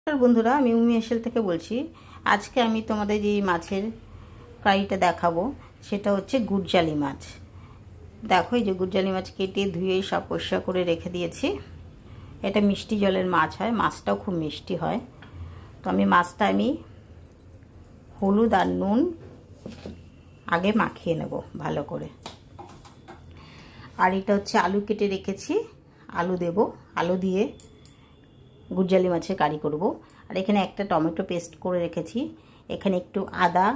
নমস্কার বন্ধুরা, আমি উমি এসেল থেকে বলছি। আজকে আমি তোমাদের যে মাছের কারিটা দেখাবো সেটা হচ্ছে গুড়জালি মাছ। দেখো, এই যে গুড়জালি মাছ কেটে ধুয়ে সব পরিষ্কার করে রেখে দিয়েছি। এটা মিষ্টি জলের মাছ হয়, মাছটাও খুব মিষ্টি হয়। তো মাছটা আমি হলুদ আর নুন আগে মাখিয়ে নেব ভালো করে। আর এটা হচ্ছে আলু কেটে রেখেছি, আলু দেব, আলু দিয়ে গুড়জালি মাছের কারি করব। আর এখানে একটা টমেটো পেস্ট করে রেখেছি, এখানে একটু আদা,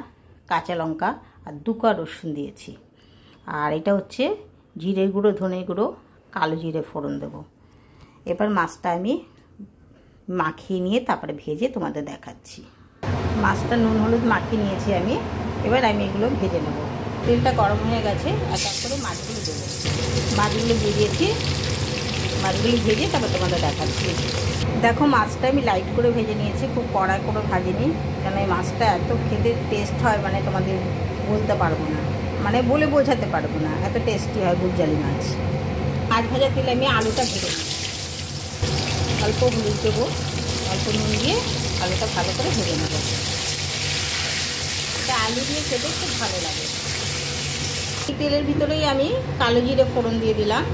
কাঁচা লঙ্কা আর 2 কোয়া রসুন দিয়েছি। আর এটা হচ্ছে জিরে গুঁড়ো, ধনে গুঁড়ো, কালো জিরে ফোড়ন দেব। এবার মাছটা আমি মাখিয়ে নিয়ে তারপরে ভেজে তোমাদের দেখাচ্ছি। মাছটা নুন হলুদ মাখিয়ে নিয়েছি আমি, এবার আমি এগুলো ভেজে নেব। তেলটা গরম হয়ে গেছে, এক এক করে মাছগুলো দেবো। মাছগুলো দিয়ে দিয়েছি, মাছগুলো ভেজে তারপর তোমাদের দেখাচ্ছি। দেখো, মাছটা আমি লাইট করে ভেজে নিয়েছি, খুব কড়াই করে ভাজিনি, কারণ এই মাছটা এত খেতে টেস্ট হয়, তোমাদের বলতে পারবো না, বলে বোঝাতে পারবো না, এত টেস্টি হয় গুড়জালি মাছ। মাছ ভাজা তেলে আমি আলুটা ভেজে নিই, অল্প হলুদ দেবো, অল্প নুন দিয়ে আলুটা ভালো করে ভেজে নেবো। এটা আলু দিয়ে খেতে খুব ভালো লাগে। এই তেলের ভিতরেই আমি কালো জিরে ফোড়ন দিয়ে দিলাম।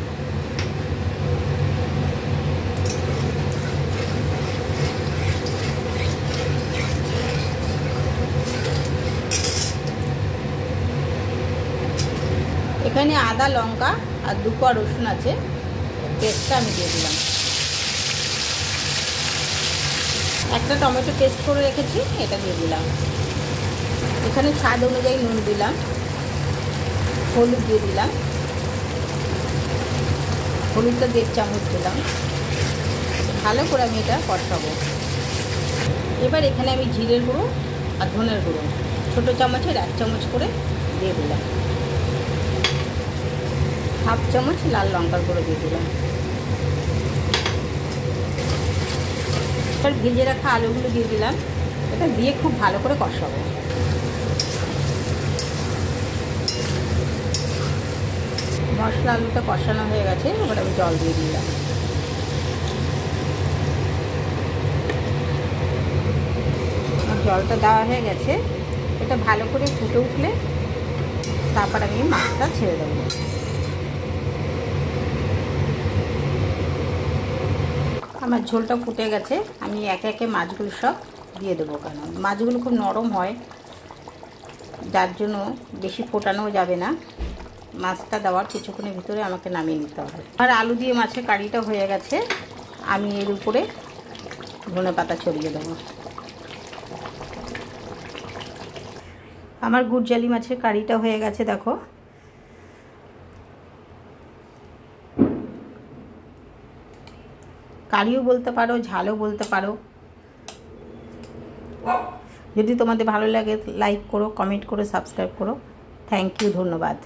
এখানে আদা, লঙ্কা আর 2 কোয়া রসুন আছে, পেস্টটা আমি দিয়ে দিলাম। একটা টমেটো পেস্ট করে রেখেছি, এটা দিয়ে দিলাম। এখানে স্বাদ অনুযায়ী নুন দিলাম, হলুদ দিয়ে দিলাম, হলুদটা 1.5 চামচ দিলাম। ভালো করে আমি এটা কষাবো। এবার এখানে আমি জিরের গুঁড়ো আর ধনের গুঁড়ো ছোটো চামচের 1 চামচ করে দিয়ে দিলাম। 1/2 চামচ লাল লঙ্কার গুঁড়ো দিয়ে দিলাম। এবার ভেজে রাখা আলুগুলো দিয়ে দিলাম। এটা দিয়ে খুব ভালো করে কষাবো। মশলা আলুটা কষানো হয়ে গেছে, এবার আমি জল দিয়ে দিলাম। জলটা দেওয়া হয়ে গেছে, এটা ভালো করে ফুটে উঠলে তারপর আমি মাছটা ছেড়ে দেবো। আমার ঝোলটা ফুটে গেছে, আমি একে একে মাছগুলো সব দিয়ে দেবো, কারণ মাছগুলো খুব নরম হয়, যার জন্য বেশি ফোটানো যাবে না। মাছটা দেওয়ার কিছুক্ষণের ভিতরে আমাকে নামিয়ে নিতে হবে। আর আলু দিয়ে মাছের কারিটা হয়ে গেছে, আমি এর উপরে ধনে পাতা ছড়িয়ে দেবো। আমার গুড়জালি মাছের কারিটা হয়ে গেছে, দেখো। কারিও বলতে পারো, ঝালও বলতে পারো। যদি তোমাদের ভালো লাগে লাইক করো, কমেন্ট করো, সাবস্ক্রাইব করো। থ্যাংক ইউ, ধন্যবাদ।